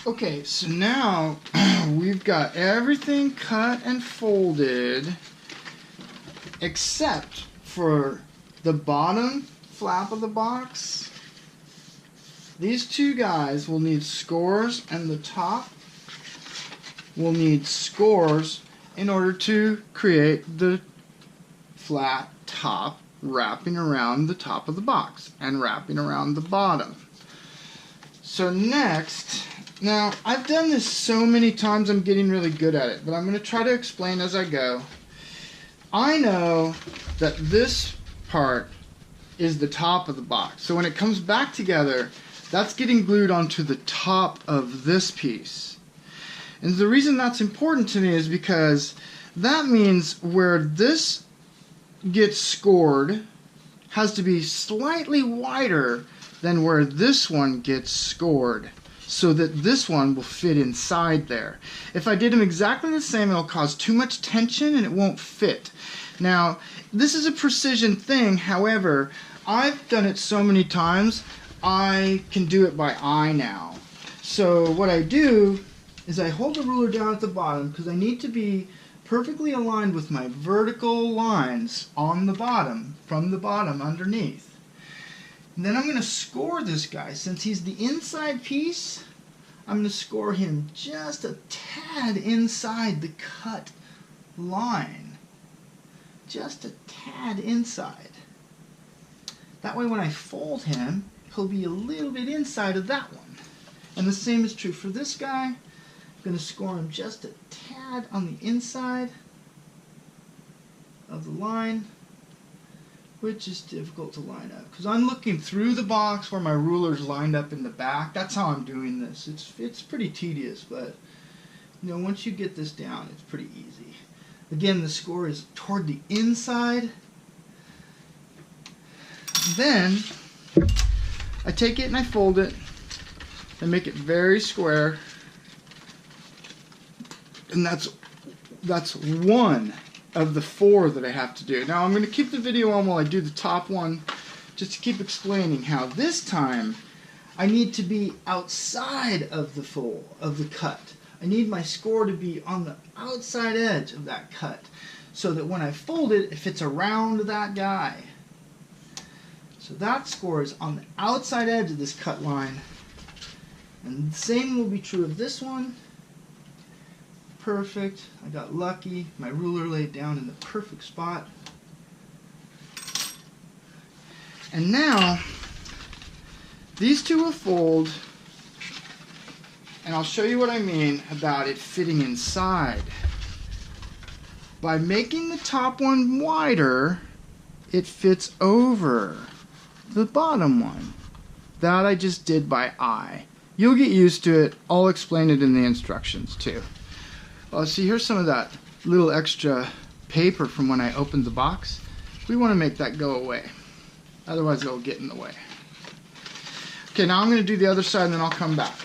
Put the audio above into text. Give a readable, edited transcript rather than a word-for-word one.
Okay, so now we've got everything cut and folded except for the bottom flap of the box. These two guys will need scores, and the top will need scores in order to create the flat top wrapping around the top of the box and wrapping around the bottom. So next, now I've done this so many times I'm getting really good at it, but I'm going to try to explain as I go. I know that this part is the top of the box, so when it comes back together, that's getting glued onto the top of this piece. And the reason that's important to me is because that means where this gets scored has to be slightly wider than where this one gets scored, so that this one will fit inside there. If I did them exactly the same, it'll cause too much tension and it won't fit. Now, this is a precision thing, however, I've done it so many times, I can do it by eye now. So what I do is I hold the ruler down at the bottom because I need to be perfectly aligned with my vertical lines on the bottom, from the bottom underneath. And then I'm going to score this guy. Since he's the inside piece, I'm going to score him just a tad inside the cut line. Just a tad inside. That way when I fold him, he'll be a little bit inside of that one. And the same is true for this guy. I'm going to score him just a tad on the inside of the line, which is difficult to line up because I'm looking through the box where my ruler's lined up in the back. That's how I'm doing this. It's pretty tedious, but you know, once you get this down, it's pretty easy. Again, the score is toward the inside. Then I take it and I fold it and make it very square. And that's one of the 4 that I have to do. Now I'm going to keep the video on while I do the top one, just to keep explaining how this time I need to be outside of the fold, of the cut. I need my score to be on the outside edge of that cut, so that when I fold it, it fits around that guy. So that score is on the outside edge of this cut line. And the same will be true of this one. Perfect. I got lucky. My ruler laid down in the perfect spot. And now, these two will fold, and I'll show you what I mean about it fitting inside. By making the top one wider, it fits over the bottom one. That I just did by eye. You'll get used to it. I'll explain it in the instructions too. See, here's some of that little extra paper from when I opened the box. We want to make that go away. Otherwise it'll get in the way. Okay, now I'm going to do the other side and then I'll come back.